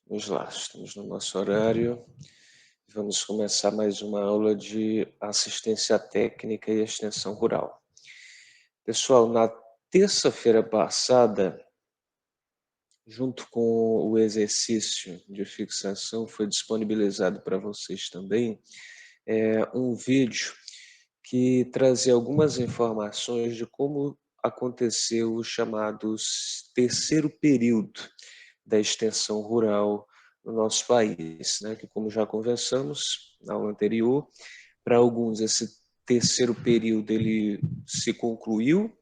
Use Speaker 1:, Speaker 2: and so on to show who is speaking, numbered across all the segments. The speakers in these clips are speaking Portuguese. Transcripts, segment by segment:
Speaker 1: Vamos lá, estamos no nosso horário. Vamos começar mais uma aula de assistência técnica e extensão rural. Pessoal, na terça-feira passada, junto com o exercício de fixação, foi disponibilizado para vocês também um vídeo que trazia algumas informações de como aconteceu o chamado terceiro período da extensão rural no nosso país, né? Que, como já conversamos na aula anterior, para alguns esse terceiro período ele se concluiu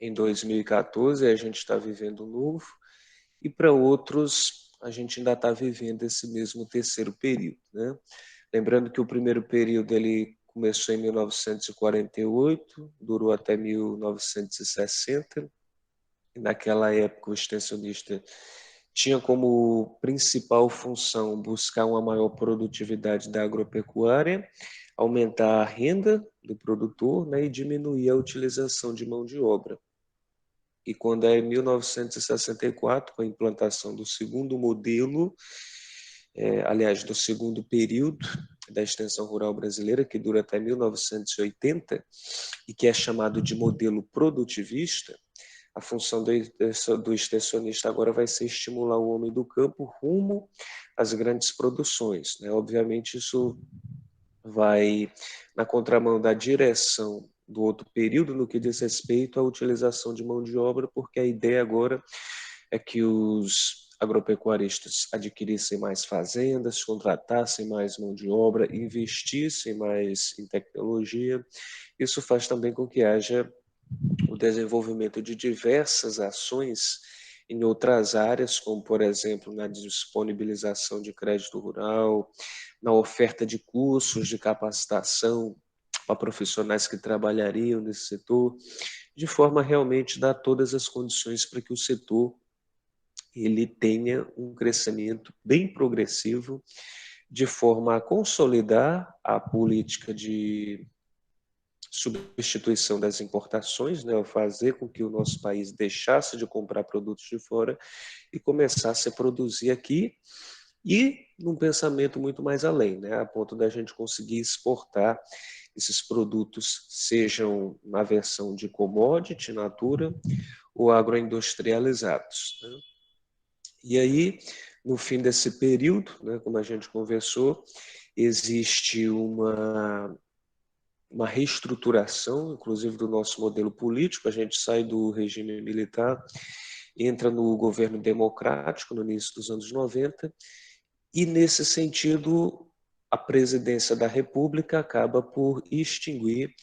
Speaker 1: em 2014, a gente está vivendo um novo, e para outros a gente ainda está vivendo esse mesmo terceiro período, né? Lembrando que o primeiro período ele começou em 1948, durou até 1960, e naquela época o extensionista tinha como principal função buscar uma maior produtividade da agropecuária, aumentar a renda do produtor, né, e diminuir a utilização de mão de obra. E quando é em 1964, com a implantação do segundo modelo, aliás, do segundo período da extensão rural brasileira, que dura até 1980, e que é chamado de modelo produtivista, a função do extensionista agora vai ser estimular o homem do campo rumo às grandes produções, né? Obviamente, isso vai na contramão da direção do outro período no que diz respeito à utilização de mão de obra, porque a ideia agora é que os agropecuaristas adquirissem mais fazendas, contratassem mais mão de obra, investissem mais em tecnologia. Isso faz também com que haja o desenvolvimento de diversas ações em outras áreas, como, por exemplo, na disponibilização de crédito rural, na oferta de cursos de capacitação para profissionais que trabalhariam nesse setor, de forma a realmente dar todas as condições para que o setor ele tenha um crescimento bem progressivo, de forma a consolidar a política de substituição das importações, né, fazer com que o nosso país deixasse de comprar produtos de fora e começasse a produzir aqui, e num pensamento muito mais além, né, a ponto da gente conseguir exportar esses produtos, sejam na versão de commodity, natura, ou agroindustrializados, né? E aí, no fim desse período, né, como a gente conversou, existe uma reestruturação, inclusive, do nosso modelo político. A gente sai do regime militar, entra no governo democrático no início dos anos 90, e, nesse sentido, a presidência da República acaba por extinguir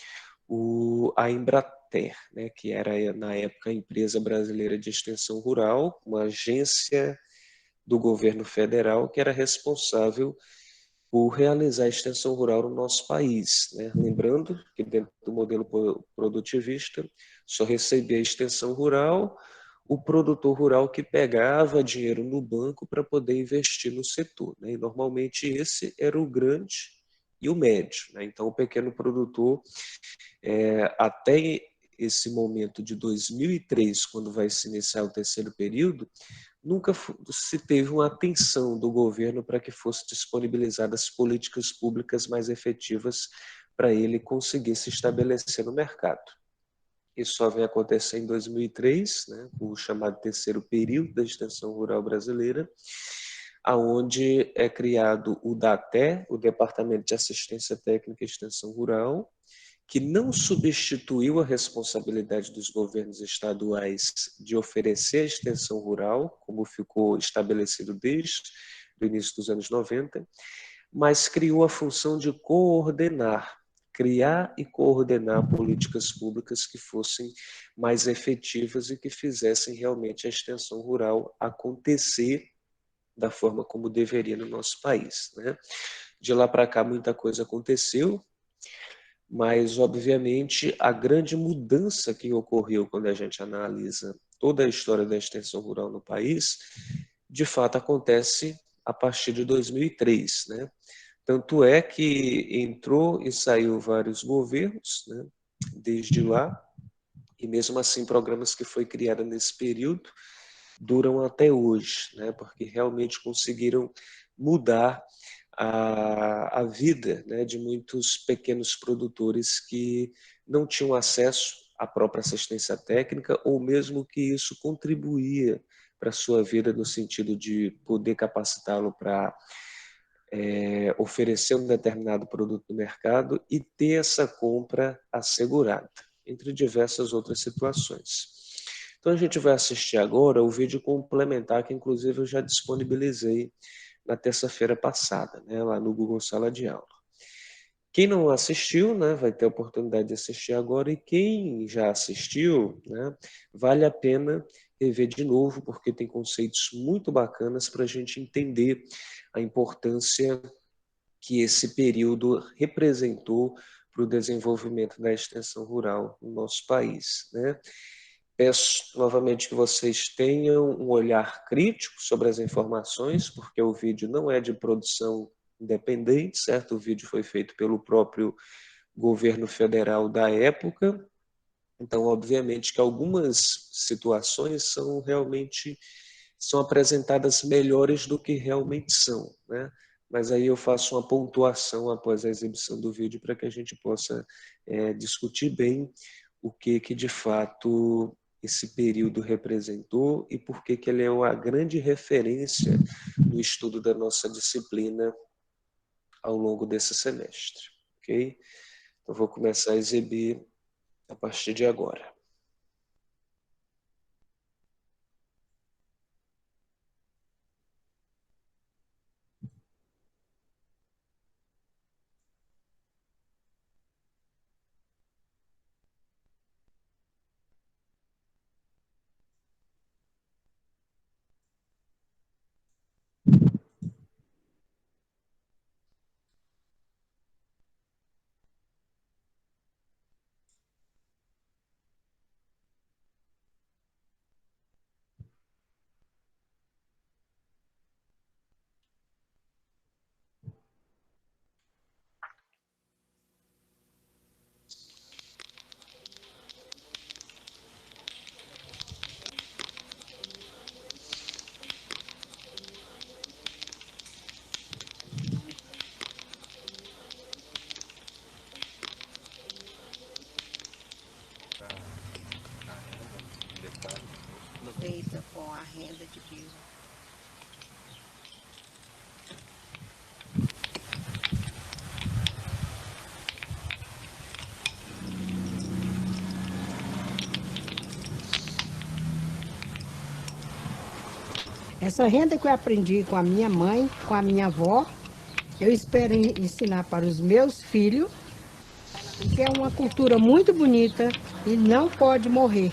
Speaker 1: a Embrater, né, que era, na época, a Empresa Brasileira de Extensão Rural, uma agência do governo federal que era responsável por realizar a extensão rural no nosso país, né? Lembrando que dentro do modelo produtivista só recebia a extensão rural o produtor rural que pegava dinheiro no banco para poder investir no setor, né? E normalmente esse era o grande e o médio, né? Então o pequeno produtor, até esse momento de 2003, quando vai se iniciar o terceiro período, nunca se teve uma atenção do governo para que fossem disponibilizadas políticas públicas mais efetivas para ele conseguir se estabelecer no mercado. Isso só vem acontecer em 2003, né, o chamado terceiro período da extensão rural brasileira, aonde é criado o DATE, o Departamento de Assistência Técnica e Extensão Rural, que não substituiu a responsabilidade dos governos estaduais de oferecer a extensão rural, como ficou estabelecido desde o início dos anos 90, mas criou a função de coordenar, criar e coordenar políticas públicas que fossem mais efetivas e que fizessem realmente a extensão rural acontecer da forma como deveria no nosso país, né? De lá para cá muita coisa aconteceu, mas, obviamente, a grande mudança que ocorreu quando a gente analisa toda a história da extensão rural no país, de fato acontece a partir de 2003, né? Tanto é que entrou e saiu vários governos, né, desde lá, e mesmo assim programas que foi criado nesse período duram até hoje, né? Porque realmente conseguiram mudar a vida, né, de muitos pequenos produtores que não tinham acesso à própria assistência técnica, ou mesmo que isso contribuía para a sua vida no sentido de poder capacitá-lo para oferecer um determinado produto no mercado e ter essa compra assegurada, entre diversas outras situações. Então a gente vai assistir agora o vídeo complementar que inclusive eu já disponibilizei na terça-feira passada, né, lá no Google Sala de Aula. Quem não assistiu, né, vai ter a oportunidade de assistir agora, e quem já assistiu, né, vale a pena rever de novo, porque tem conceitos muito bacanas para a gente entender a importância que esse período representou para o desenvolvimento da extensão rural no nosso país, né? Peço novamente que vocês tenham um olhar crítico sobre as informações, porque o vídeo não é de produção independente, certo? O vídeo foi feito pelo próprio governo federal da época, então, obviamente, que algumas situações são apresentadas melhores do que realmente são, né? Mas aí eu faço uma pontuação após a exibição do vídeo para que a gente possa discutir bem o que de fato esse período representou e por que ele é uma grande referência no estudo da nossa disciplina ao longo desse semestre, ok? Então, vou começar a exibir a partir de agora.
Speaker 2: Feita com a renda de piso. Essa renda que eu aprendi com a minha mãe, com a minha avó, eu espero ensinar para os meus filhos, que é uma cultura muito bonita e não pode morrer.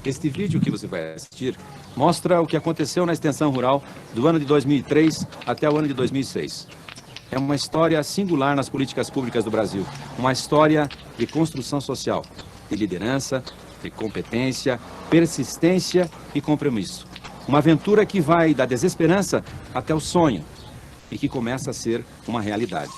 Speaker 3: Este vídeo que você vai assistir mostra o que aconteceu na extensão rural do ano de 2003 até o ano de 2006. É uma história singular nas políticas públicas do Brasil. Uma história de construção social, de liderança, de competência, persistência e compromisso. Uma aventura que vai da desesperança até o sonho e que começa a ser uma realidade.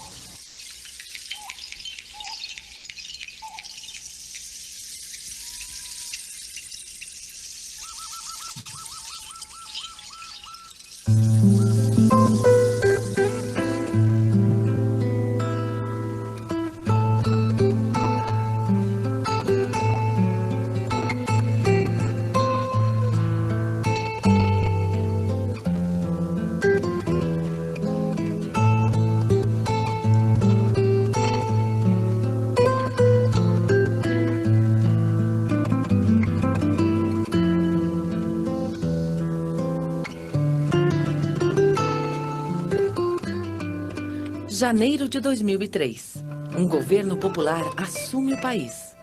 Speaker 4: Janeiro de 2003. Um governo popular assume o país.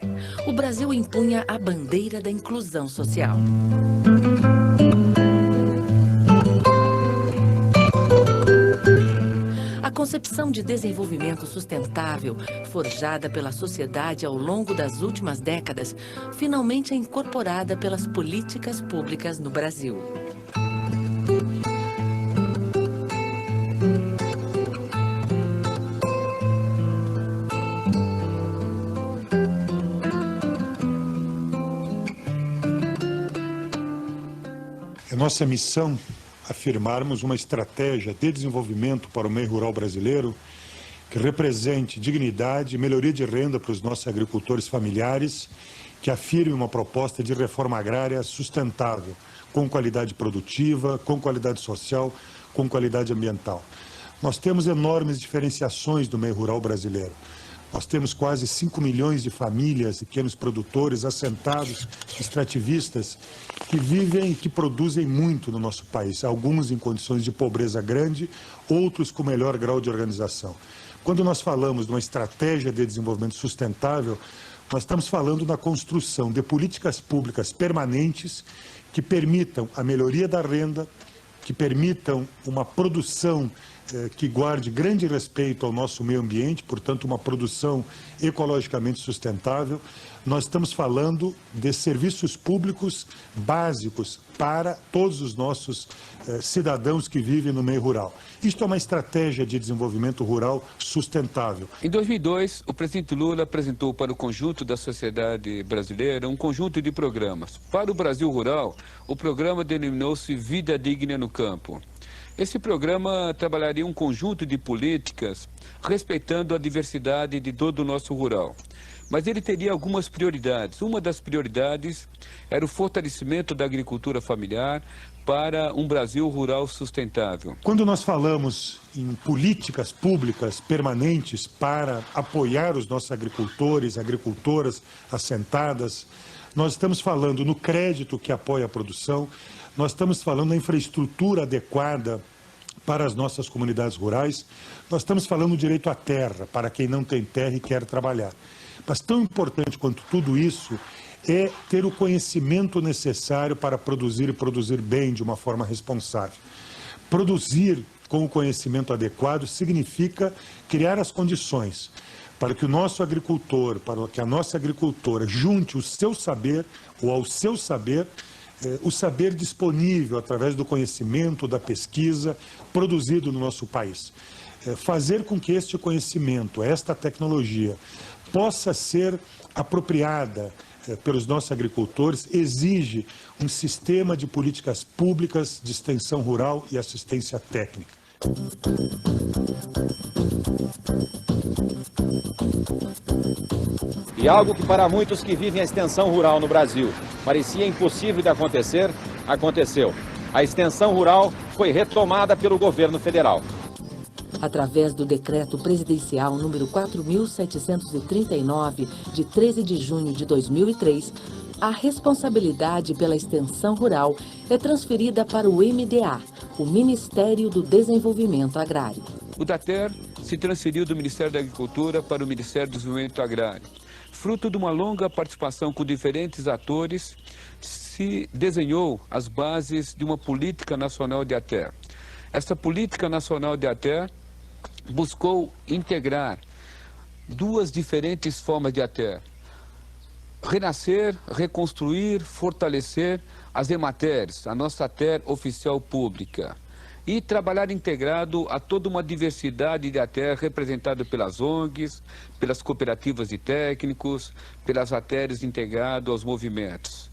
Speaker 4: O Brasil empunha a bandeira da inclusão social. A concepção de desenvolvimento sustentável, forjada pela sociedade ao longo das últimas décadas, finalmente é incorporada pelas políticas públicas no Brasil.
Speaker 5: nossa missão afirmarmos uma estratégia de desenvolvimento para o meio rural brasileiro que represente dignidade e melhoria de renda para os nossos agricultores familiares, que afirme uma proposta de reforma agrária sustentável, com qualidade produtiva, com qualidade social, com qualidade ambiental. Nós temos enormes diferenciações do meio rural brasileiro. Nós temos quase 5 milhões de famílias, pequenos produtores, assentados, extrativistas, que vivem e que produzem muito no nosso país, alguns em condições de pobreza grande, outros com melhor grau de organização. Quando nós falamos de uma estratégia de desenvolvimento sustentável, nós estamos falando na construção de políticas públicas permanentes que permitam a melhoria da renda, que permitam uma produção que guarde grande respeito ao nosso meio ambiente, portanto, uma produção ecologicamente sustentável. Nós estamos falando de serviços públicos básicos para todos os nossos cidadãos que vivem no meio rural. Isto é uma estratégia de desenvolvimento rural sustentável.
Speaker 6: Em 2002, o presidente Lula apresentou para o conjunto da sociedade brasileira um conjunto de programas. Para o Brasil Rural, o programa denominou-se Vida Digna no Campo. Esse programa trabalharia um conjunto de políticas respeitando a diversidade de todo o nosso rural. Mas ele teria algumas prioridades. Uma das prioridades era o fortalecimento da agricultura familiar para um Brasil rural sustentável.
Speaker 5: Quando nós falamos em políticas públicas permanentes para apoiar os nossos agricultores, agricultoras assentadas, nós estamos falando no crédito que apoia a produção, nós estamos falando na infraestrutura adequada para as nossas comunidades rurais, nós estamos falando do direito à terra, para quem não tem terra e quer trabalhar. Mas tão importante quanto tudo isso é ter o conhecimento necessário para produzir e produzir bem de uma forma responsável. Produzir com o conhecimento adequado significa criar as condições para que o nosso agricultor, para que a nossa agricultora junte o seu saber ou ao seu saber, o saber disponível através do conhecimento, da pesquisa, produzido no nosso país. Fazer com que este conhecimento, esta tecnologia, possa ser apropriada pelos nossos agricultores, exige um sistema de políticas públicas de extensão rural e assistência técnica.
Speaker 3: E algo que para muitos que vivem a extensão rural no Brasil parecia impossível de acontecer, aconteceu. A extensão rural foi retomada pelo governo federal.
Speaker 4: Através do decreto presidencial número 4.739, de 13 de junho de 2003, a responsabilidade pela extensão rural é transferida para o MDA, o Ministério do Desenvolvimento Agrário.
Speaker 6: O DATER se transferiu do Ministério da Agricultura para o Ministério do Desenvolvimento Agrário. Fruto de uma longa participação com diferentes atores, se desenhou as bases de uma política nacional de ATER. Essa política nacional de ATER buscou integrar duas diferentes formas de ATER. Renascer, reconstruir, fortalecer as EMATERs, a nossa ATER oficial pública. E trabalhar integrado a toda uma diversidade de ATER representada pelas ONGs, pelas cooperativas de técnicos, pelas ATERs integrado aos movimentos.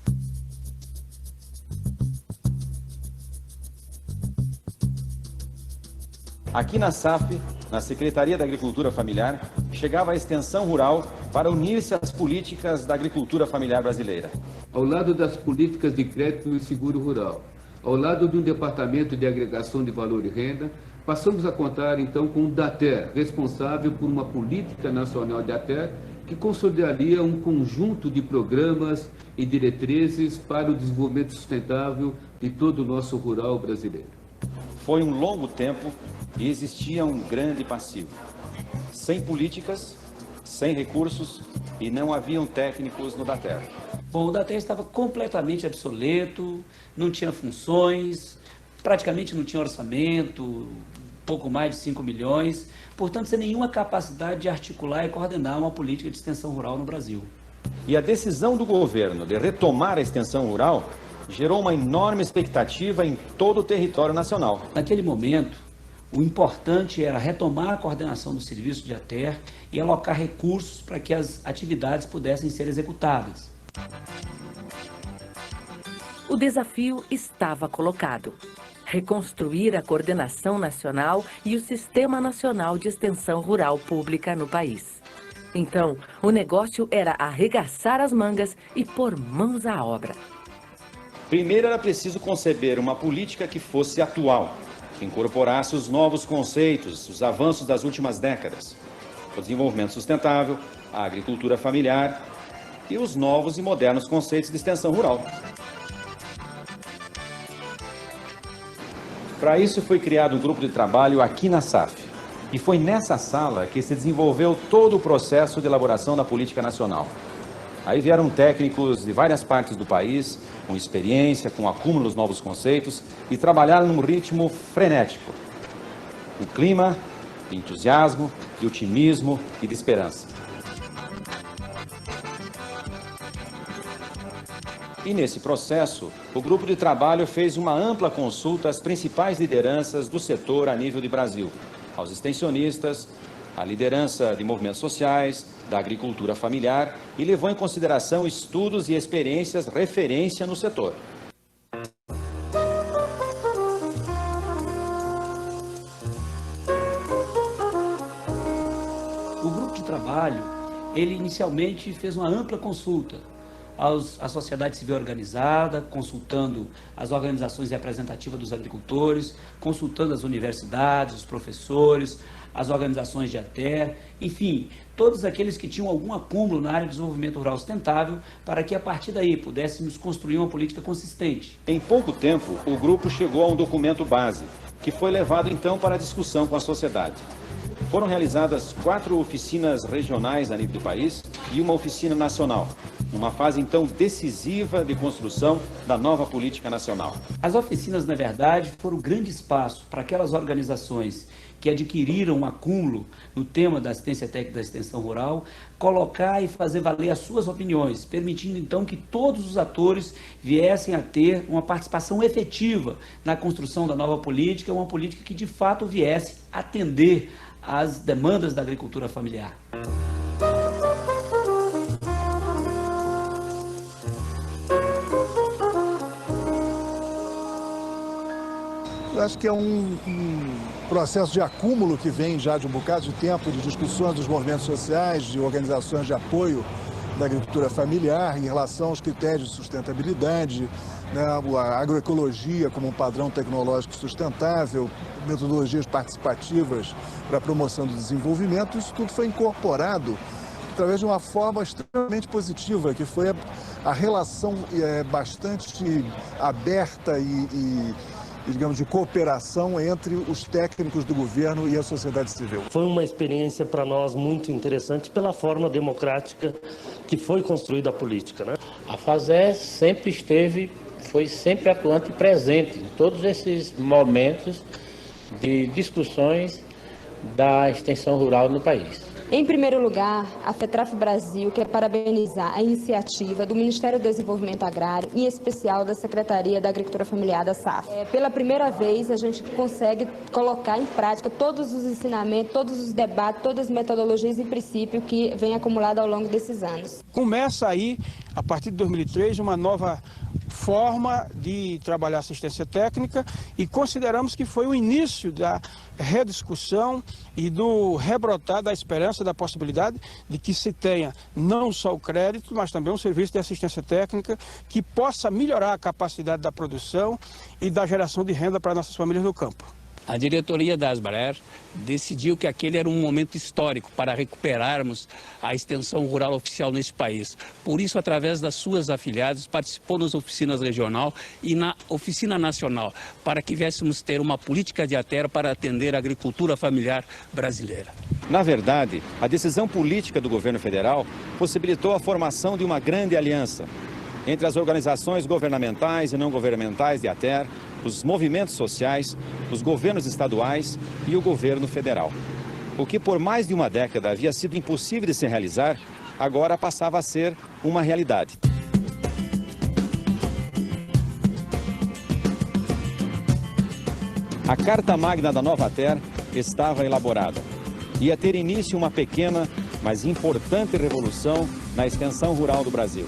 Speaker 3: Aqui na SAF, na Secretaria da Agricultura Familiar, chegava a extensão rural para unir-se às políticas da agricultura familiar brasileira.
Speaker 6: Ao lado das políticas de crédito e seguro rural, ao lado de um departamento de agregação de valor e renda, passamos a contar então com o DATER, responsável por uma política nacional de ATER que consolidaria um conjunto de programas e diretrizes para o desenvolvimento sustentável de todo o nosso rural brasileiro.
Speaker 3: Foi um longo tempo e existia um grande passivo. Sem políticas, sem recursos e não haviam técnicos no DATER.
Speaker 7: Bom, o DATER estava completamente obsoleto, não tinha funções, praticamente não tinha orçamento, pouco mais de 5 milhões, portanto, sem nenhuma capacidade de articular e coordenar uma política de extensão rural no Brasil.
Speaker 3: E a decisão do governo de retomar a extensão rural gerou uma enorme expectativa em todo o território nacional.
Speaker 7: Naquele momento, o importante era retomar a coordenação do serviço de ATER e alocar recursos para que as atividades pudessem ser executadas.
Speaker 4: o desafio estava colocado: reconstruir a coordenação nacional e o Sistema Nacional de Extensão Rural Pública no país. Então, o negócio era arregaçar as mangas e pôr mãos à obra.
Speaker 3: Primeiro era preciso conceber uma política que fosse atual, que incorporasse os novos conceitos, os avanços das últimas décadas, o desenvolvimento sustentável, a agricultura familiar e os novos e modernos conceitos de extensão rural. Para isso foi criado um grupo de trabalho aqui na SAF. E foi nessa sala que se desenvolveu todo o processo de elaboração da política nacional. Aí vieram técnicos de várias partes do país, com experiência, com acúmulo dos novos conceitos, e trabalharam num ritmo frenético. Um clima de entusiasmo, de otimismo e de esperança. E nesse processo, o grupo de trabalho fez uma ampla consulta às principais lideranças do setor a nível de Brasil, aos extensionistas, à liderança de movimentos sociais, da agricultura familiar, e levou em consideração estudos e experiências referência no setor.
Speaker 7: O grupo de trabalho, ele inicialmente fez uma ampla consulta à sociedade civil organizada, consultando as organizações representativas dos agricultores, consultando as universidades, os professores, as organizações de ATER, enfim, todos aqueles que tinham algum acúmulo na área de desenvolvimento rural sustentável, para que a partir daí pudéssemos construir uma política consistente.
Speaker 3: Em pouco tempo, o grupo chegou a um documento base, que foi levado então para a discussão com a sociedade. Foram realizadas 4 oficinas regionais a nível do país e uma oficina nacional, numa fase então decisiva de construção da nova política nacional.
Speaker 7: As oficinas, na verdade, foram um grande espaço para aquelas organizações que adquiriram um acúmulo no tema da assistência técnica da extensão rural, colocar e fazer valer as suas opiniões, permitindo então que todos os atores viessem a ter uma participação efetiva na construção da nova política, uma política que de fato viesse atender às demandas da agricultura familiar.
Speaker 8: Eu acho que é um processo de acúmulo que vem já de um bocado de tempo, de discussões dos movimentos sociais, de organizações de apoio da agricultura familiar em relação aos critérios de sustentabilidade, né, a agroecologia como um padrão tecnológico sustentável, metodologias participativas para a promoção do desenvolvimento. Isso tudo foi incorporado através de uma forma extremamente positiva, que foi a relação bastante aberta e digamos, de cooperação entre os técnicos do governo e a sociedade civil.
Speaker 9: Foi uma experiência para nós muito interessante pela forma democrática que foi construída a política, né?
Speaker 10: A FASES foi sempre atuante e presente em todos esses momentos de discussões da extensão rural no país.
Speaker 11: Em primeiro lugar, a FETRAF Brasil quer parabenizar a iniciativa do Ministério do Desenvolvimento Agrário, em especial da Secretaria da Agricultura Familiar da SAF. Pela primeira vez, a gente consegue colocar em prática todos os ensinamentos, todos os debates, todas as metodologias e princípios que vem acumulado ao longo desses anos.
Speaker 12: Começa aí, a partir de 2003, uma nova forma de trabalhar assistência técnica e consideramos que foi o início da rediscussão e do rebrotar da esperança, da possibilidade de que se tenha não só o crédito, mas também um serviço de assistência técnica que possa melhorar a capacidade da produção e da geração de renda para nossas famílias no campo.
Speaker 13: A diretoria da Asbraer decidiu que aquele era um momento histórico para recuperarmos a extensão rural oficial nesse país. Por isso, através das suas afiliadas, participou nas oficinas regional e na oficina nacional, para que viéssemos ter uma política de ATER para atender a agricultura familiar brasileira.
Speaker 3: Na verdade, a decisão política do governo federal possibilitou a formação de uma grande aliança entre as organizações governamentais e não governamentais de ATER, os movimentos sociais, os governos estaduais e o governo federal. O que por mais de uma década havia sido impossível de se realizar, agora passava a ser uma realidade. A Carta Magna da nova ATER estava elaborada. Ia ter início uma pequena, mas importante revolução na extensão rural do Brasil.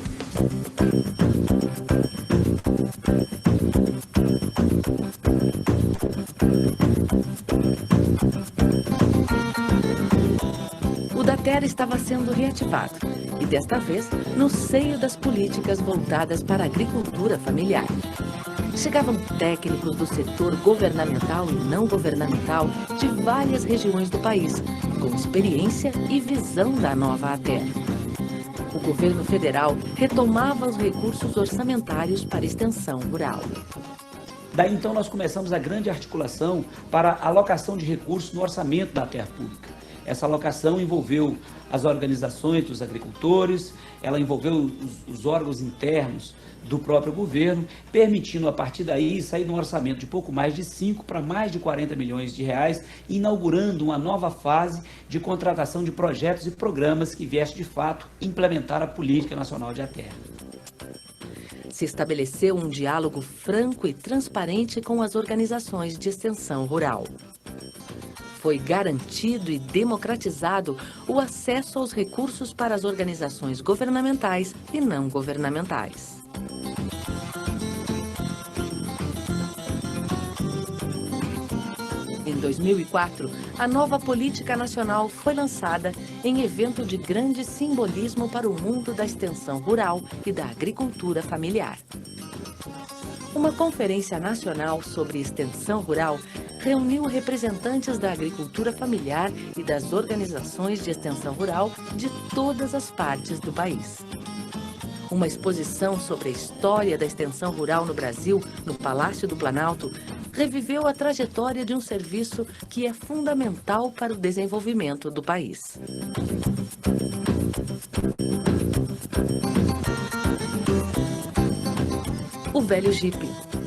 Speaker 4: O DATER estava sendo reativado, e desta vez no seio das políticas voltadas para a agricultura familiar. Chegavam técnicos do setor governamental e não governamental de várias regiões do país, com experiência e visão da nova ATER. O governo federal retomava os recursos orçamentários para a extensão rural.
Speaker 7: Daí então nós começamos a grande articulação para a alocação de recursos no orçamento da ATER pública. Essa alocação envolveu as organizações dos agricultores, ela envolveu os órgãos internos do próprio governo, permitindo a partir daí sair de um orçamento de pouco mais de 5 para mais de 40 milhões de reais, inaugurando uma nova fase de contratação de projetos e programas que viesse de fato implementar a Política Nacional de ATER.
Speaker 4: Se estabeleceu um diálogo franco e transparente com as organizações de extensão rural. Foi garantido e democratizado o acesso aos recursos para as organizações governamentais e não governamentais. Em 2004, a nova Política Nacional foi lançada em evento de grande simbolismo para o mundo da extensão rural e da agricultura familiar. Uma conferência nacional sobre extensão rural reuniu representantes da agricultura familiar e das organizações de extensão rural de todas as partes do país. Uma exposição sobre a história da extensão rural no Brasil, no Palácio do Planalto, reviveu a trajetória de um serviço que é fundamental para o desenvolvimento do país. O velho Jeep,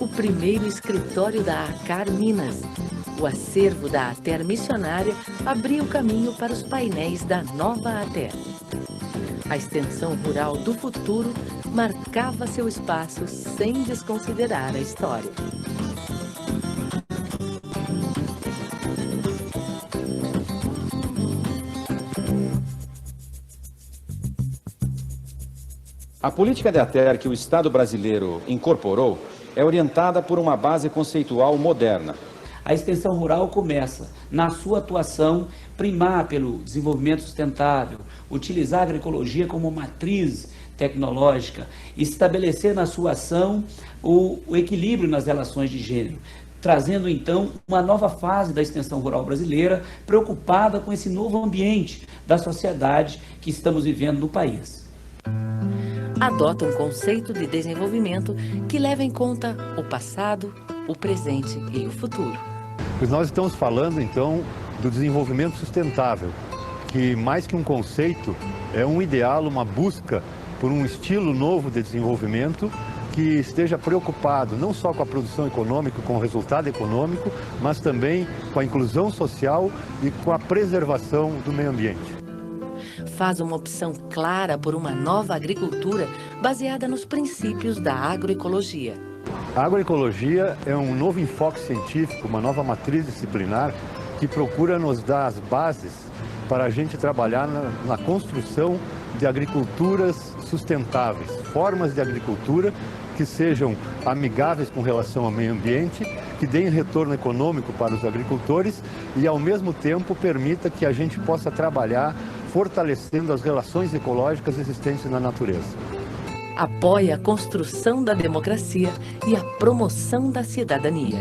Speaker 4: o primeiro escritório da ACAR Minas. O acervo da ATER missionária abriu o caminho para os painéis da nova ATER. A extensão rural do futuro marcava seu espaço sem desconsiderar a história.
Speaker 3: A política de ATER que o Estado brasileiro incorporou é orientada por uma base conceitual moderna.
Speaker 7: A extensão rural começa, na sua atuação, primar pelo desenvolvimento sustentável, utilizar a agroecologia como matriz tecnológica, estabelecer na sua ação o equilíbrio nas relações de gênero, trazendo então uma nova fase da extensão rural brasileira, preocupada com esse novo ambiente da sociedade que estamos vivendo no país.
Speaker 4: Adota um conceito de desenvolvimento que leva em conta o passado, o presente e o futuro.
Speaker 14: Pois nós estamos falando, então, do desenvolvimento sustentável, que mais que um conceito, é um ideal, uma busca por um estilo novo de desenvolvimento que esteja preocupado não só com a produção econômica, com o resultado econômico, mas também com a inclusão social e com a preservação do meio ambiente.
Speaker 4: Faz uma opção clara por uma nova agricultura baseada nos princípios da agroecologia.
Speaker 14: A agroecologia é um novo enfoque científico, uma nova matriz disciplinar que procura nos dar as bases para a gente trabalhar na construção de agriculturas sustentáveis, formas de agricultura que sejam amigáveis com relação ao meio ambiente, que deem retorno econômico para os agricultores e, ao mesmo tempo, permita que a gente possa trabalhar fortalecendo as relações ecológicas existentes na natureza.
Speaker 4: Apoia a construção da democracia e a promoção da cidadania.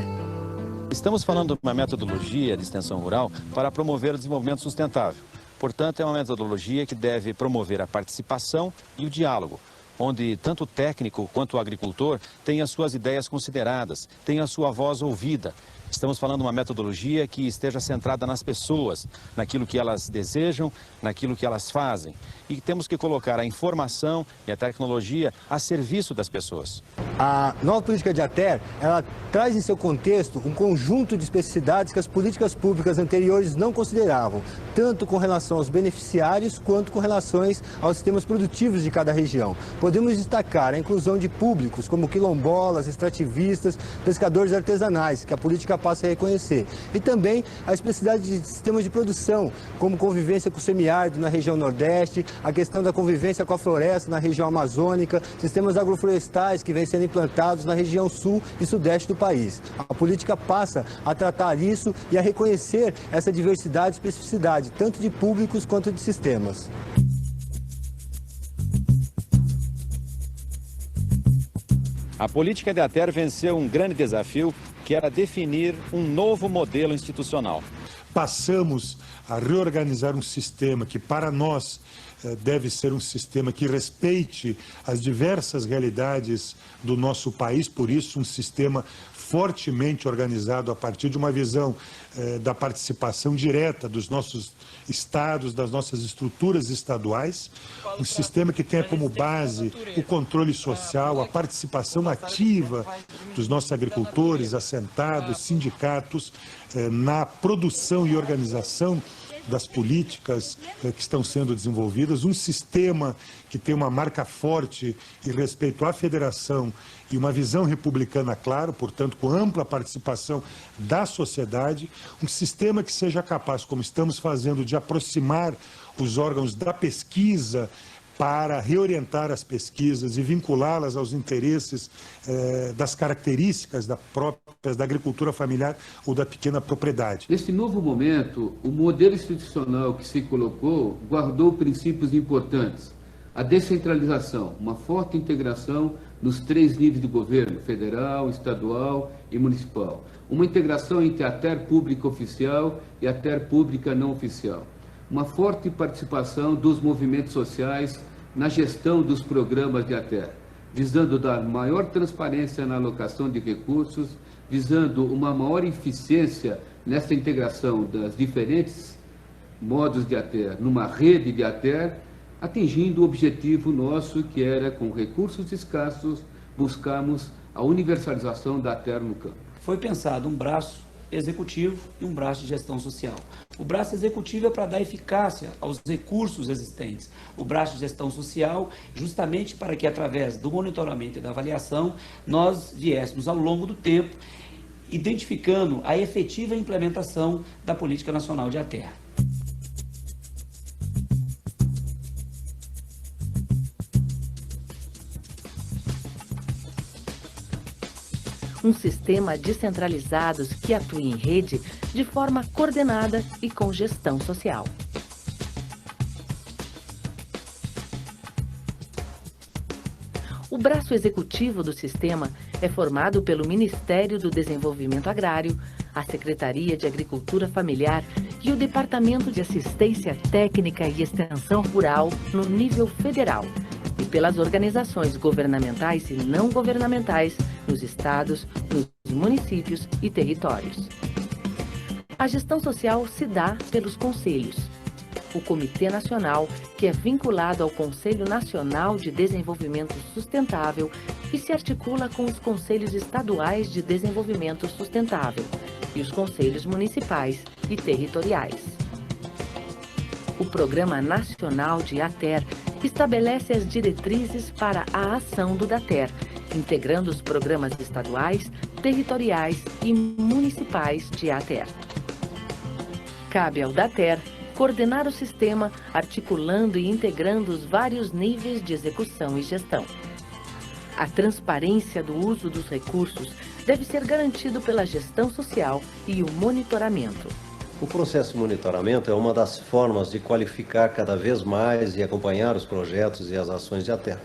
Speaker 3: Estamos falando de uma metodologia de extensão rural para promover o desenvolvimento sustentável. Portanto, é uma metodologia que deve promover a participação e o diálogo, onde tanto o técnico quanto o agricultor tem as suas ideias consideradas, tem a sua voz ouvida. Estamos falando de uma metodologia que esteja centrada nas pessoas, naquilo que elas desejam, naquilo que elas fazem. E temos que colocar a informação e a tecnologia a serviço das pessoas.
Speaker 15: A nova política de ATER, ela traz em seu contexto um conjunto de especificidades que as políticas públicas anteriores não consideravam, tanto com relação aos beneficiários quanto com relação aos sistemas produtivos de cada região. Podemos destacar a inclusão de públicos como quilombolas, extrativistas, pescadores artesanais, que a política passa a reconhecer. E também a especificidade de sistemas de produção, como convivência com o semiárido na região nordeste, a questão da convivência com a floresta na região amazônica, sistemas agroflorestais que vêm sendo sendo implantados na região sul e sudeste do país. A política passa a tratar isso e a reconhecer essa diversidade e especificidade, tanto de públicos quanto de sistemas.
Speaker 3: A política de ATER venceu um grande desafio, que era definir um novo modelo institucional.
Speaker 5: Passamos a reorganizar um sistema que, para nós, deve ser um sistema que respeite as diversas realidades do nosso país, por isso um sistema fortemente organizado a partir de uma visão da participação direta dos nossos estados, das nossas estruturas estaduais, um sistema que tenha como base o controle social, a participação ativa dos nossos agricultores, assentados, sindicatos, na produção e organização das políticas que estão sendo desenvolvidas, um sistema que tem uma marca forte em respeito à federação e uma visão republicana, claro, portanto, com ampla participação da sociedade, um sistema que seja capaz, como estamos fazendo, de aproximar os órgãos da pesquisa para reorientar as pesquisas e vinculá-las aos interesses das características próprias da agricultura familiar ou da pequena propriedade.
Speaker 6: Nesse novo momento, o modelo institucional que se colocou guardou princípios importantes. A descentralização, uma forte integração nos 3 níveis de governo, federal, estadual e municipal. Uma integração entre a ATER pública oficial e a ATER pública não oficial. Uma forte participação dos movimentos sociais na gestão dos programas de ATER, visando dar maior transparência na alocação de recursos, visando uma maior eficiência nessa integração das diferentes modos de ATER numa rede de ATER, atingindo o objetivo nosso, que era, com recursos escassos, buscarmos a universalização da ATER no campo.
Speaker 7: Foi pensado um braço executivo e um braço de gestão social. O braço executivo é para dar eficácia aos recursos existentes. O braço de gestão social, justamente para que, através do monitoramento e da avaliação, nós viéssemos, ao longo do tempo, identificando a efetiva implementação da Política Nacional de ATER.
Speaker 4: Um sistema descentralizado que atue em rede de forma coordenada e com gestão social. O braço executivo do sistema é formado pelo Ministério do Desenvolvimento Agrário, a Secretaria de Agricultura Familiar e o Departamento de Assistência Técnica e Extensão Rural no nível federal, e pelas organizações governamentais e não governamentais nos estados, nos municípios e territórios. A gestão social se dá pelos conselhos. O Comitê Nacional, que é vinculado ao Conselho Nacional de Desenvolvimento Sustentável e se articula com os Conselhos Estaduais de Desenvolvimento Sustentável e os Conselhos Municipais e Territoriais. O Programa Nacional de ATER estabelece as diretrizes para a ação do DATER, integrando os programas estaduais, territoriais e municipais de ATER. Cabe ao DATER coordenar o sistema, articulando e integrando os vários níveis de execução e gestão. A transparência do uso dos recursos deve ser garantido pela gestão social e o monitoramento.
Speaker 16: O processo de monitoramento é uma das formas de qualificar cada vez mais e acompanhar os projetos e as ações de ATER.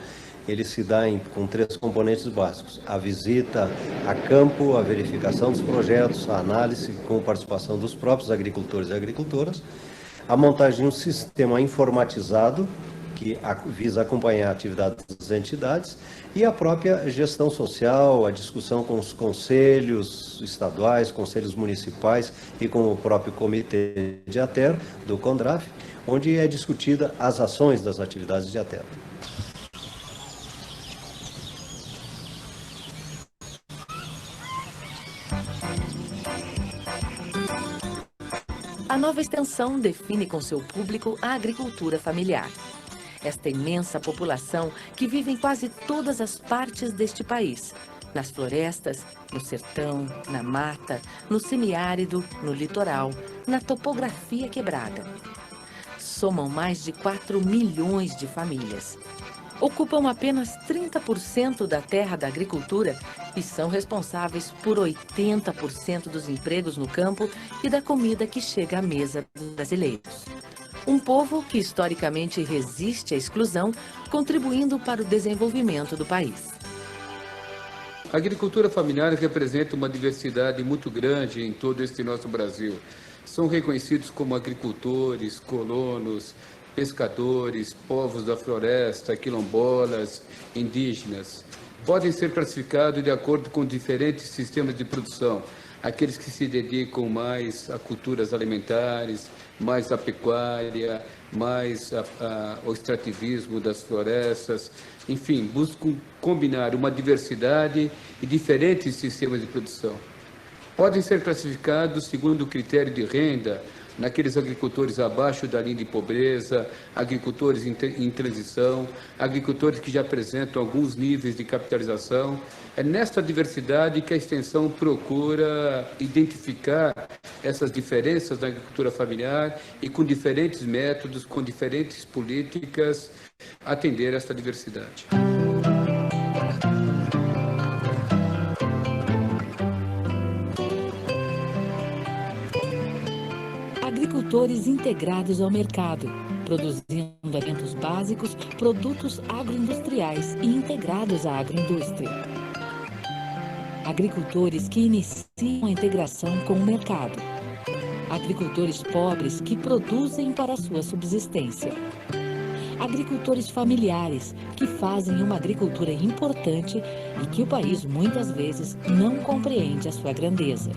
Speaker 16: Ele se dá com 3 componentes básicos: a visita a campo, a verificação dos projetos, a análise com participação dos próprios agricultores e agricultoras, a montagem de um sistema informatizado que visa acompanhar a atividade das entidades e a própria gestão social, a discussão com os conselhos estaduais, conselhos municipais e com o próprio comitê de ATER, do CONDRAF, onde é discutida as ações das atividades de ATER.
Speaker 4: A nova extensão define com seu público a agricultura familiar. Esta imensa população que vive em quase todas as partes deste país, nas florestas, no sertão, na mata, no semiárido, no litoral, na topografia quebrada. Somam mais de 4 milhões de famílias. ocupam apenas 30% da terra da agricultura e são responsáveis por 80% dos empregos no campo e da comida que chega à mesa dos brasileiros. Um povo que historicamente resiste à exclusão, contribuindo para o desenvolvimento do país.
Speaker 6: A agricultura familiar representa uma diversidade muito grande em todo este nosso Brasil. São reconhecidos como agricultores, colonos, pescadores, povos da floresta, quilombolas, indígenas. Podem ser classificados de acordo com diferentes sistemas de produção. Aqueles que se dedicam mais a culturas alimentares, mais à pecuária, mais ao extrativismo das florestas. Enfim, buscam combinar uma diversidade e diferentes sistemas de produção. Podem ser classificados segundo o critério de renda, naqueles agricultores abaixo da linha de pobreza, agricultores em transição, agricultores que já apresentam alguns níveis de capitalização. É nesta diversidade que a extensão procura identificar essas diferenças na agricultura familiar e com diferentes métodos, com diferentes políticas, atender essa diversidade.
Speaker 4: Agricultores integrados ao mercado, produzindo alimentos básicos, produtos agroindustriais e integrados à agroindústria. Agricultores que iniciam a integração com o mercado. Agricultores pobres que produzem para sua subsistência. Agricultores familiares que fazem uma agricultura importante e que o país muitas vezes não compreende a sua grandeza.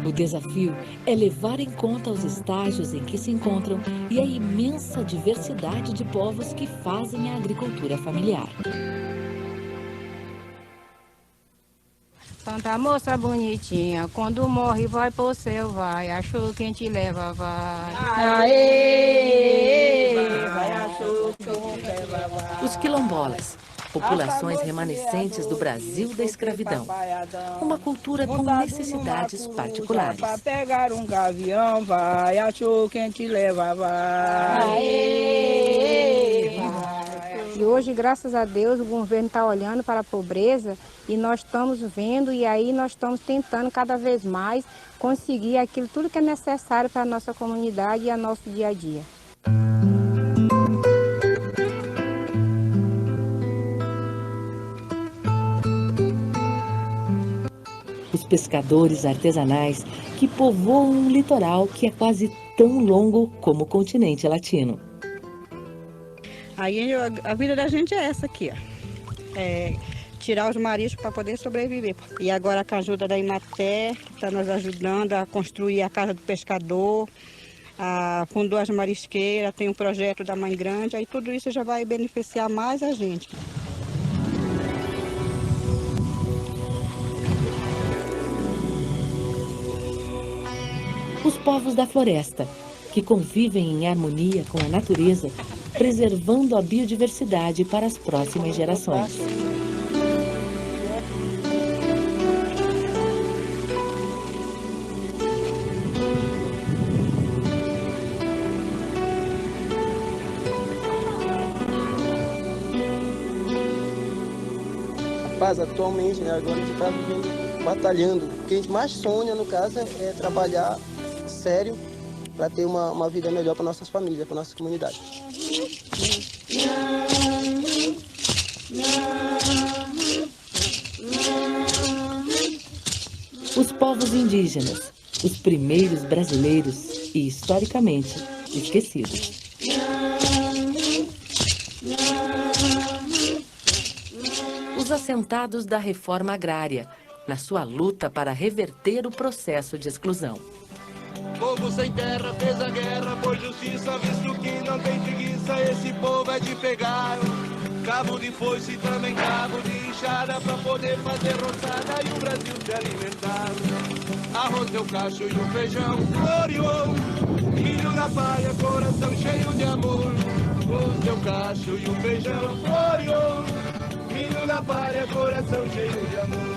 Speaker 4: O desafio é levar em conta os estágios em que se encontram e a imensa diversidade de povos que fazem a agricultura familiar.
Speaker 17: Santa moça bonitinha, quando morre vai pro céu, vai, achou quem te leva, vai. Aê, vai, achou quem te leva, vai.
Speaker 4: Os quilombolas, populações remanescentes do Brasil da escravidão. Uma cultura com necessidades particulares.
Speaker 17: Para pegar um gavião, vai, achou quem te leva, vai. Aê, vai.
Speaker 11: E hoje, graças a Deus, o governo está olhando para a pobreza e nós estamos vendo e aí nós estamos tentando cada vez mais conseguir aquilo, tudo que é necessário para a nossa comunidade e a nosso dia a dia.
Speaker 4: Os pescadores artesanais que povoam um litoral que é quase tão longo como o continente latino.
Speaker 17: Aí a vida da gente é essa aqui, ó. É tirar os mariscos para poder sobreviver. E agora com a ajuda da Imater, que está nos ajudando a construir a casa do pescador, fundou as marisqueiras, tem um projeto da Mãe Grande, aí tudo isso já vai beneficiar mais a gente.
Speaker 4: Os povos da floresta, que convivem em harmonia com a natureza, preservando a biodiversidade para as próximas gerações.
Speaker 18: Rapaz, atualmente, né, agora a gente está batalhando. O que a gente mais sonha, no caso, é trabalhar sério para ter uma vida melhor para nossas famílias, para nossas comunidades.
Speaker 4: Os povos indígenas, os primeiros brasileiros e, historicamente, esquecidos. Os assentados da reforma agrária, na sua luta para reverter o processo de exclusão.
Speaker 19: Povo sem terra fez a guerra por justiça, visto que não tem preguiça, esse povo é de pegar cabo de foice e também cabo de enxada pra poder fazer roçada e o Brasil se alimentar. Arroz deu cacho e o feijão floreou, milho na palha, coração cheio de amor. Arroz deu cacho e o feijão floreou, milho na palha, coração cheio de amor.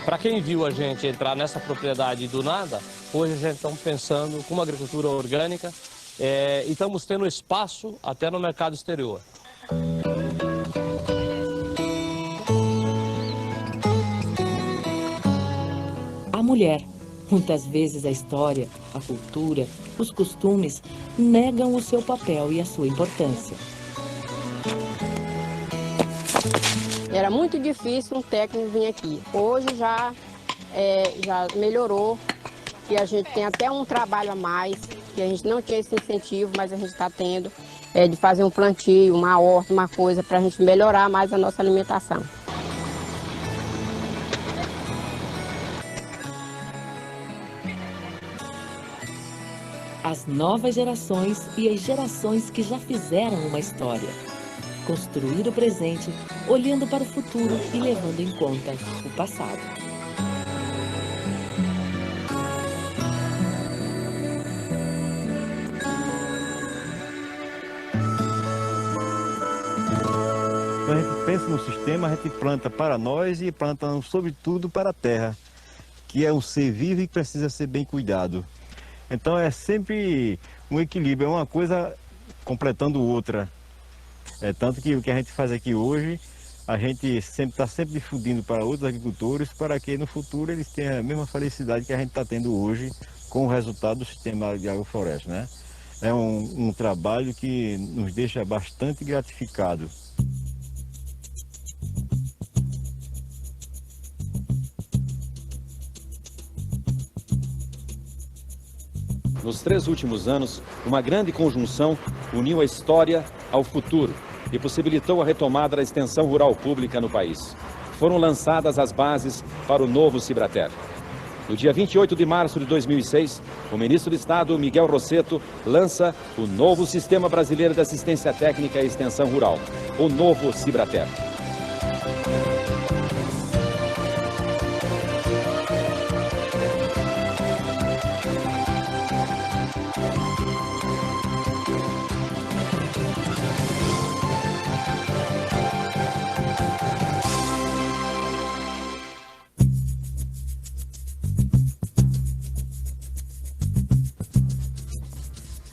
Speaker 20: Para quem viu a gente entrar nessa propriedade do nada, Hoje a gente está pensando com uma agricultura orgânica e estamos tendo espaço até no mercado exterior.
Speaker 4: A mulher, muitas vezes a história, a cultura, os costumes negam o seu papel e a sua importância.
Speaker 21: Era muito difícil um técnico vir aqui. Hoje já melhorou e a gente tem até um trabalho a mais, que a gente não tinha esse incentivo, mas a gente está tendo, de fazer um plantio, uma horta, uma coisa, para a gente melhorar mais a nossa alimentação.
Speaker 4: As novas gerações e as gerações que já fizeram uma história. Construir o presente, olhando para o futuro e levando em conta o passado.
Speaker 14: Quando a gente pensa no sistema, a gente planta para nós e planta, sobretudo, para a terra, que é um ser vivo e precisa ser bem cuidado. Então é sempre um equilíbrio, é uma coisa completando outra. É tanto que o que a gente faz aqui hoje, a gente está sempre difundindo para outros agricultores, para que no futuro eles tenham a mesma felicidade que a gente está tendo hoje com o resultado do sistema de agrofloresta, né? É um trabalho que nos deixa bastante gratificado.
Speaker 3: Nos 3 últimos anos, uma grande conjunção uniu a história ao futuro e possibilitou a retomada da extensão rural pública no país. Foram lançadas as bases para o novo Cibrater. No dia 28 de março de 2006, o ministro do Estado, Miguel Rossetto, lança o novo Sistema Brasileiro de Assistência Técnica e Extensão Rural, o novo Cibrater.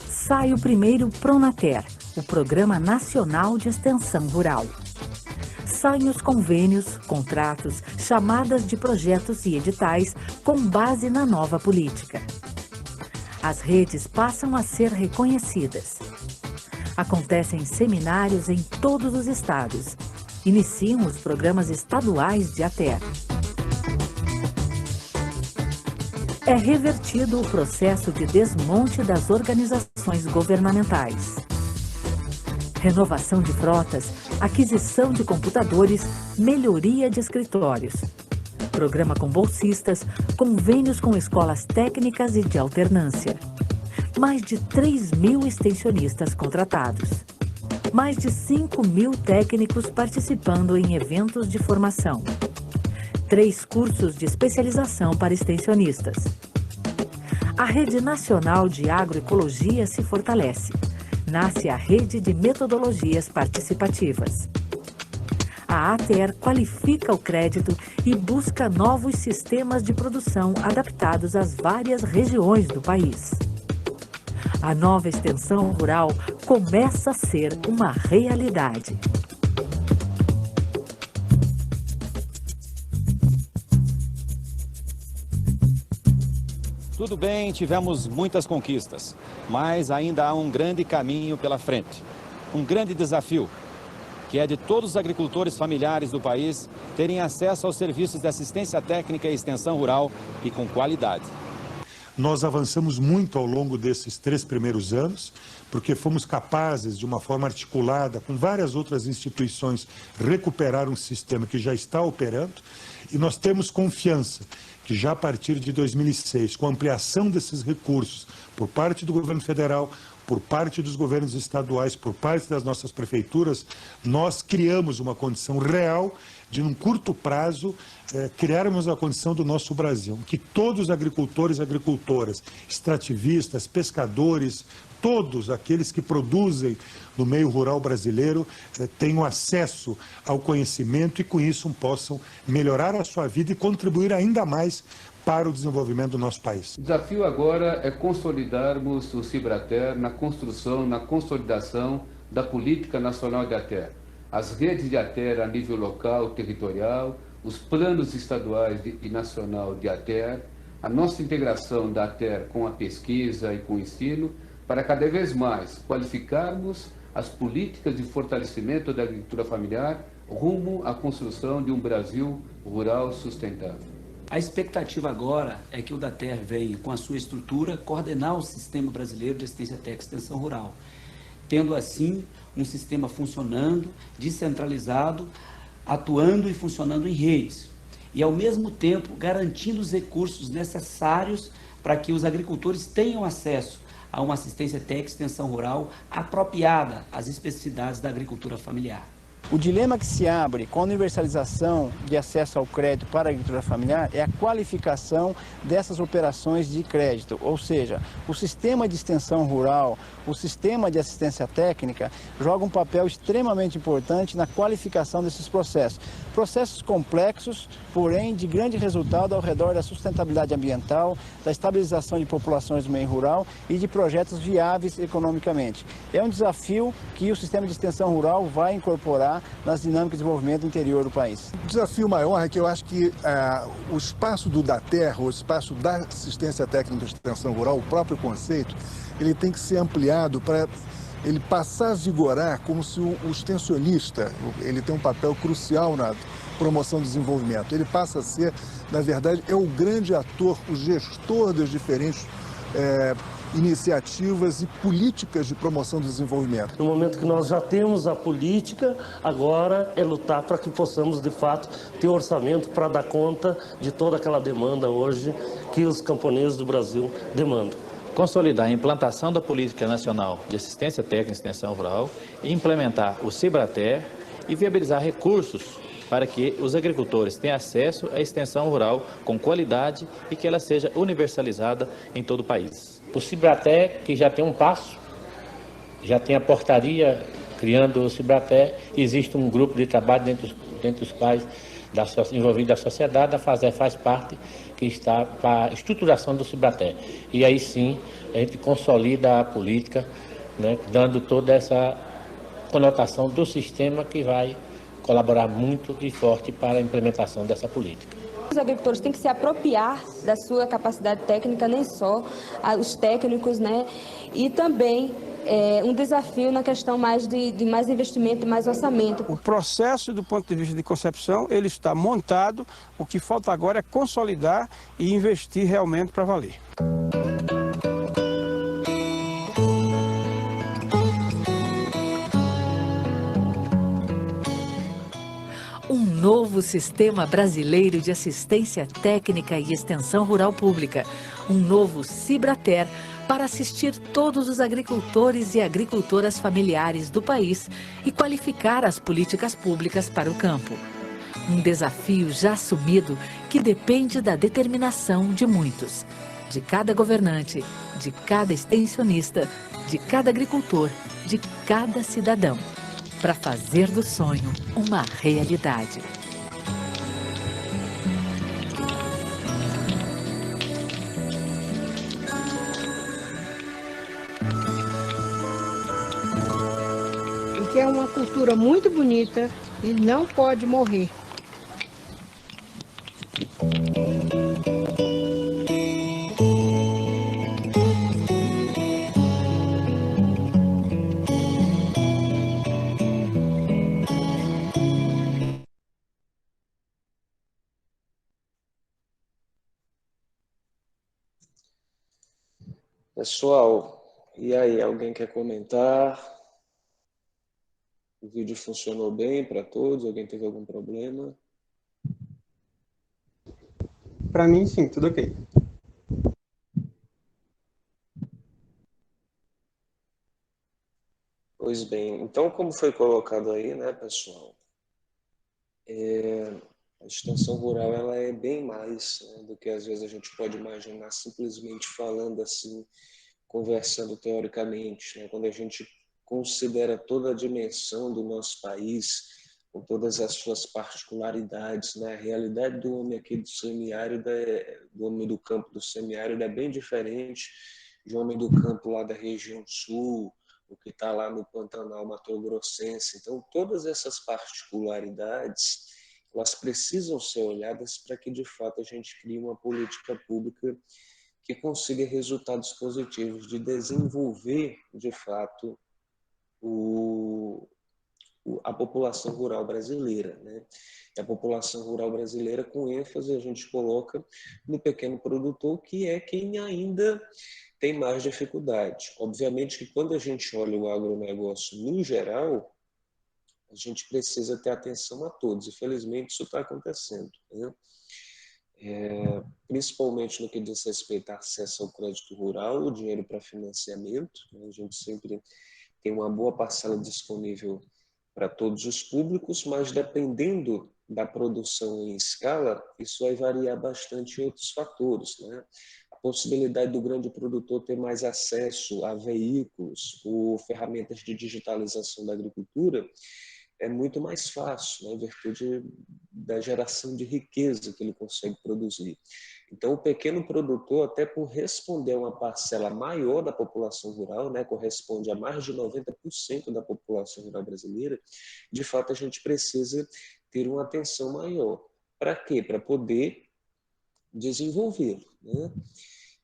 Speaker 4: Sai o primeiro Pronater, o Programa Nacional de Extensão Rural. Saem os convênios, contratos, chamadas de projetos e editais com base na nova política. As redes passam a ser reconhecidas. Acontecem seminários em todos os estados. Iniciam os programas estaduais de ATER. É revertido o processo de desmonte das organizações governamentais. Renovação de frotas, aquisição de computadores, melhoria de escritórios. Programa com bolsistas, convênios com escolas técnicas e de alternância. Mais de 3.000 extensionistas contratados. Mais de 5.000 técnicos participando em eventos de formação. 3 cursos de especialização para extensionistas. A Rede Nacional de Agroecologia se fortalece. Nasce a Rede de Metodologias Participativas. A ATER qualifica o crédito e busca novos sistemas de produção adaptados às várias regiões do país. A nova extensão rural começa a ser uma realidade.
Speaker 3: Tudo bem, tivemos muitas conquistas, mas ainda há um grande caminho pela frente. Um grande desafio, que é de todos os agricultores familiares do país terem acesso aos serviços de assistência técnica e extensão rural e com qualidade.
Speaker 5: Nós avançamos muito ao longo desses 3 primeiros anos, porque fomos capazes, de uma forma articulada, com várias outras instituições, recuperar um sistema que já está operando, e nós temos confiança que já a partir de 2006, com a ampliação desses recursos por parte do governo federal, por parte dos governos estaduais, por parte das nossas prefeituras, nós criamos uma condição real de, num curto prazo, criarmos a condição do nosso Brasil, que todos os agricultores e agricultoras, extrativistas, pescadores, todos aqueles que produzem no meio rural brasileiro tenham acesso ao conhecimento e com isso possam melhorar a sua vida e contribuir ainda mais para o desenvolvimento do nosso país.
Speaker 6: O desafio agora é consolidarmos o Cibrater na construção, na consolidação da política nacional de ATER. As redes de ATER a nível local, territorial, os planos estaduais e nacional de ATER, a nossa integração da ATER com a pesquisa e com o ensino, para cada vez mais qualificarmos as políticas de fortalecimento da agricultura familiar rumo à construção de um Brasil rural sustentável.
Speaker 7: A expectativa agora é que o DATER venha, com a sua estrutura, coordenar o Sistema Brasileiro de Assistência Técnica e Extensão Rural, tendo assim um sistema funcionando, descentralizado, atuando e funcionando em redes, e ao mesmo tempo garantindo os recursos necessários para que os agricultores tenham acesso a uma assistência técnica e extensão rural apropriada às especificidades da agricultura familiar.
Speaker 1: O dilema que se abre com a universalização de acesso ao crédito para a agricultura familiar é a qualificação dessas operações de crédito, ou seja, o sistema de extensão rural, o sistema de assistência técnica joga um papel extremamente importante na qualificação desses processos. Processos complexos, porém de grande resultado ao redor da sustentabilidade ambiental, da estabilização de populações do meio rural e de projetos viáveis economicamente. É um desafio que o sistema de extensão rural vai incorporar nas dinâmicas de desenvolvimento do interior do país.
Speaker 8: O desafio maior é que eu acho que o espaço do DATER, o espaço da assistência técnica de extensão rural, o próprio conceito, ele tem que ser ampliado para ele passar a vigorar como se o extensionista, ele tem um papel crucial na promoção do desenvolvimento. Ele passa a ser, na verdade, é o grande ator, o gestor das diferentes iniciativas e políticas de promoção do desenvolvimento.
Speaker 9: No momento que nós já temos a política, agora é lutar para que possamos, de fato, ter orçamento para dar conta de toda aquela demanda hoje que os camponeses do Brasil demandam.
Speaker 22: Consolidar a implantação da Política Nacional de Assistência Técnica e Extensão Rural, implementar o Cibrater e viabilizar recursos para que os agricultores tenham acesso à extensão rural com qualidade e que ela seja universalizada em todo o país.
Speaker 10: O Cibrater, que já tem um passo, já tem a portaria criando o Cibrater, existe um grupo de trabalho dentro dos quais envolvido da sociedade, a FASER faz parte, que está para a estruturação do Cibrater. E aí sim, a gente consolida a política, né, dando toda essa conotação do sistema que vai colaborar muito e forte para a implementação dessa política.
Speaker 11: Os agricultores têm que se apropriar da sua capacidade técnica, nem só os técnicos, né? E também um desafio na questão mais de mais investimento e mais orçamento.
Speaker 12: O processo, do ponto de vista de concepção, ele está montado, o que falta agora é consolidar e investir realmente para valer.
Speaker 4: Um novo Sistema Brasileiro de Assistência Técnica e Extensão Rural Pública, um novo Cibrater, para assistir todos os agricultores e agricultoras familiares do país e qualificar as políticas públicas para o campo. Um desafio já assumido que depende da determinação de muitos, de cada governante, de cada extensionista, de cada agricultor, de cada cidadão, para fazer do sonho uma realidade.
Speaker 2: Que é uma cultura muito bonita e não pode morrer.
Speaker 23: Pessoal, e aí, alguém quer comentar? O vídeo funcionou bem para todos? Alguém teve algum problema?
Speaker 24: Para mim, sim, tudo ok.
Speaker 23: Pois bem, então como foi colocado aí, né, pessoal, a extensão rural ela é bem mais, né, do que às vezes a gente pode imaginar simplesmente falando assim conversando teoricamente, né? Quando a gente considera toda a dimensão do nosso país, com todas as suas particularidades, né? A realidade do homem aqui do semiárido, do homem do campo do semiárido é bem diferente de homem do campo lá da região sul, o que está lá no Pantanal Mato-Grossense. Então, todas essas particularidades, elas precisam ser olhadas para que, de fato, a gente crie uma política pública que consiga resultados positivos de desenvolver, de fato, a população rural brasileira, né? E a população rural brasileira, com ênfase, a gente coloca no pequeno produtor, que é quem ainda tem mais dificuldade. Obviamente que quando a gente olha o agronegócio no geral, a gente precisa ter atenção a todos. Infelizmente, isso está acontecendo, né? Principalmente no que diz respeito ao acesso ao crédito rural, o dinheiro para financiamento, né? A gente sempre tem uma boa parcela disponível para todos os públicos, mas dependendo da produção em escala, isso vai variar bastante em outros fatores, né? A possibilidade do grande produtor ter mais acesso a veículos ou ferramentas de digitalização da agricultura é muito mais fácil, né, em virtude da geração de riqueza que ele consegue produzir. Então, o pequeno produtor, até por responder a uma parcela maior da população rural, né, corresponde a mais de 90% da população rural brasileira, de fato, a gente precisa ter uma atenção maior. Para quê? Para poder desenvolver, né?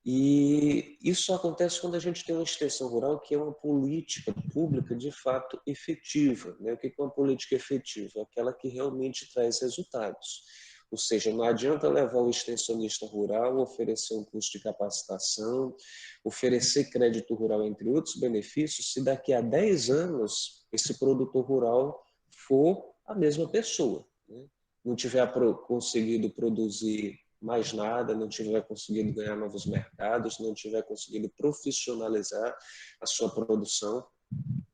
Speaker 23: E isso acontece quando a gente tem uma extensão rural que é uma política pública de fato efetiva, né? O que é uma política efetiva? Aquela que realmente traz resultados. Ou seja, não adianta levar o extensionista rural, oferecer um curso de capacitação, oferecer crédito rural, entre outros benefícios, se daqui a 10 anos esse produtor rural for a mesma pessoa, né? Não tiver conseguido produzir mais nada, não tiver conseguido ganhar novos mercados, não tiver conseguido profissionalizar a sua produção,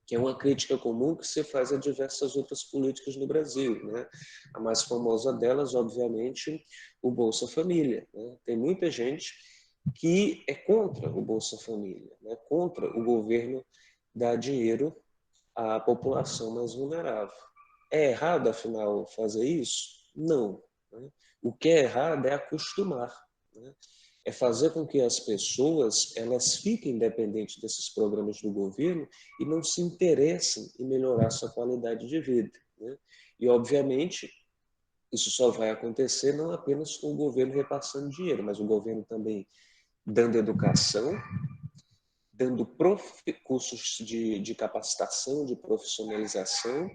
Speaker 23: que é uma crítica comum que se faz a diversas outras políticas no Brasil, né? A mais famosa delas, obviamente, o Bolsa Família, né? Tem muita gente que é contra o Bolsa Família, né? Contra o governo dar dinheiro à população mais vulnerável. É errado, afinal, fazer isso? Não, né? O que é errado é acostumar, né? É fazer com que as pessoas elas fiquem dependentes desses programas do governo e não se interessem em melhorar sua qualidade de vida, né? E, obviamente, isso só vai acontecer não apenas com o governo repassando dinheiro, mas o governo também dando educação, dando cursos de capacitação, de profissionalização,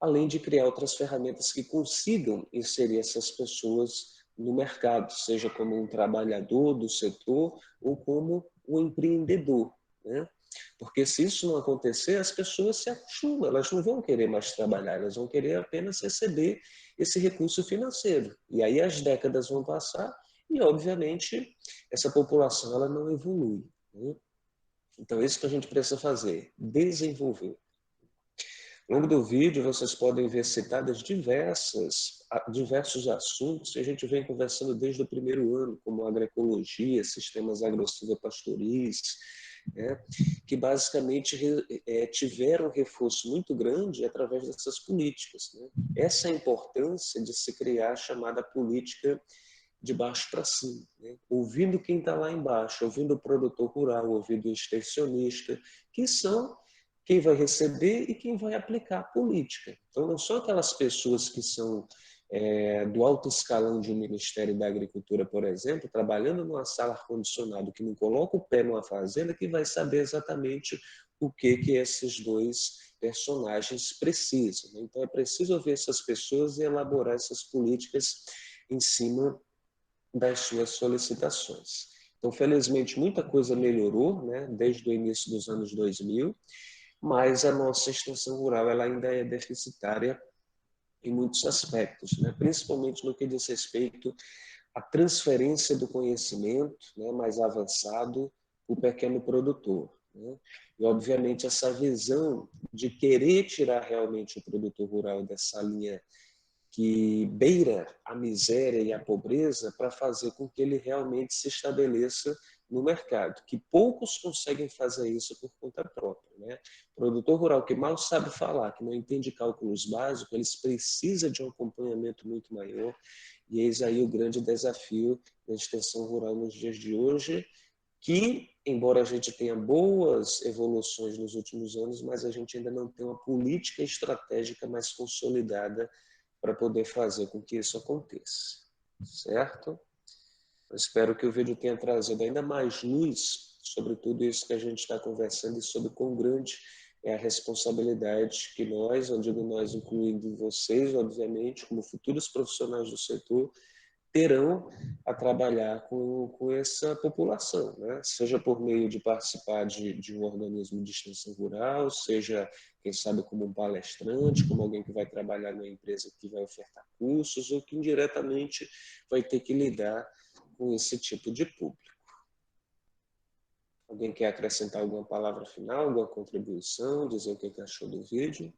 Speaker 23: além de criar outras ferramentas que consigam inserir essas pessoas no mercado, seja como um trabalhador do setor ou como um empreendedor, né? Porque se isso não acontecer, as pessoas se acostumam, elas não vão querer mais trabalhar, elas vão querer apenas receber esse recurso financeiro. E aí as décadas vão passar e, obviamente, essa população ela não evolui, né? Então, é isso que a gente precisa fazer, desenvolver. Ao longo do vídeo, vocês podem ver citadas diversos assuntos que a gente vem conversando desde o primeiro ano, como agroecologia, sistemas agro-silvopastoris, né, que basicamente tiveram um reforço muito grande através dessas políticas, né? Essa é a importância de se criar a chamada política de baixo para cima, né? Ouvindo quem está lá embaixo, ouvindo o produtor rural, ouvindo o extensionista, que são quem vai receber e quem vai aplicar a política. Então, não são aquelas pessoas que são do alto escalão de um Ministério da Agricultura, por exemplo, trabalhando numa sala ar-condicionado, que não coloca o pé numa fazenda, que vai saber exatamente o que esses dois personagens precisam. Então, é preciso ouvir essas pessoas e elaborar essas políticas em cima das suas solicitações. Então, felizmente, muita coisa melhorou, né, desde o início dos anos 2000, mas a nossa extensão rural ela ainda é deficitária em muitos aspectos, né? Principalmente no que diz respeito à transferência do conhecimento, né, mais avançado para o pequeno produtor, né? E, obviamente, essa visão de querer tirar realmente o produtor rural dessa linha que beira a miséria e a pobreza para fazer com que ele realmente se estabeleça no mercado, que poucos conseguem fazer isso por conta própria, né? O produtor rural que mal sabe falar, que não entende cálculos básicos, eles precisam de um acompanhamento muito maior, e eis aí o grande desafio da extensão rural nos dias de hoje, que, embora a gente tenha boas evoluções nos últimos anos, mas a gente ainda não tem uma política estratégica mais consolidada para poder fazer com que isso aconteça, certo? Eu espero que o vídeo tenha trazido ainda mais luz sobre tudo isso que a gente está conversando e sobre quão grande é a responsabilidade que nós, eu digo nós, incluindo vocês, obviamente, como futuros profissionais do setor, terão a trabalhar com essa população, né? Seja por meio de participar de um organismo de extensão rural, seja, quem sabe, como um palestrante, como alguém que vai trabalhar numa empresa que vai ofertar cursos, ou que indiretamente vai ter que lidar com esse tipo de público. Alguém quer acrescentar alguma palavra final, alguma contribuição, dizer o que achou do vídeo?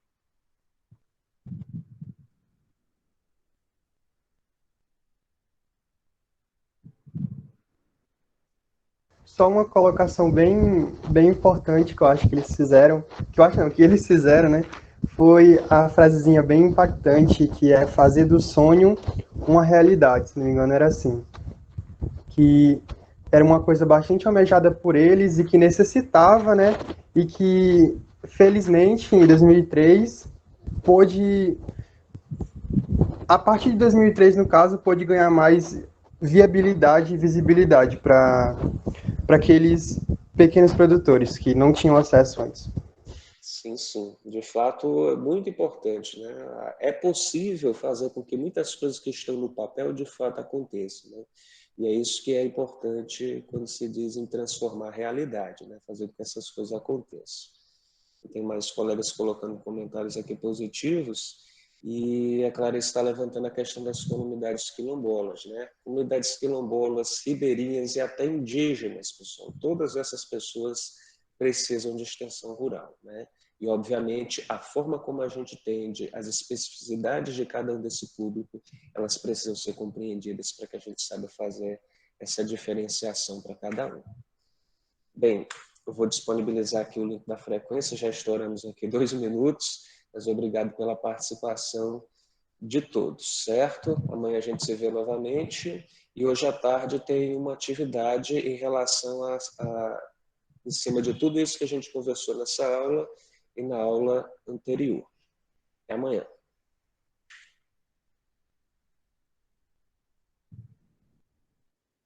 Speaker 24: Só uma colocação bem importante que eu acho que eles fizeram, que eu acho não, que eles fizeram, né? Foi a frasezinha bem impactante, que é fazer do sonho uma realidade, se não me engano era assim. Que era uma coisa bastante almejada por eles e que necessitava, né? E que, felizmente, em 2003, pôde, a partir de 2003, no caso, pôde ganhar mais viabilidade e visibilidade para aqueles pequenos produtores que não tinham acesso antes.
Speaker 23: Sim, sim. De fato, é muito importante, né? É possível fazer com que muitas coisas que estão no papel, de fato, aconteçam, né? E é isso que é importante quando se diz em transformar a realidade, né? Fazer com que essas coisas aconteçam. Tem mais colegas colocando comentários aqui positivos, e a Clarice está levantando a questão das comunidades quilombolas, né? Comunidades quilombolas, ribeirinhas e até indígenas, pessoal. Todas essas pessoas precisam de extensão rural, né? E, obviamente, a forma como a gente entende as especificidades de cada um desse público, elas precisam ser compreendidas para que a gente saiba fazer essa diferenciação para cada um. Bem, eu vou disponibilizar aqui o link da frequência, já estouramos aqui 2 minutos, mas obrigado pela participação de todos, certo? Amanhã a gente se vê novamente, e hoje à tarde tem uma atividade em relação em cima de tudo isso que a gente conversou nessa aula e na aula anterior. Até amanhã.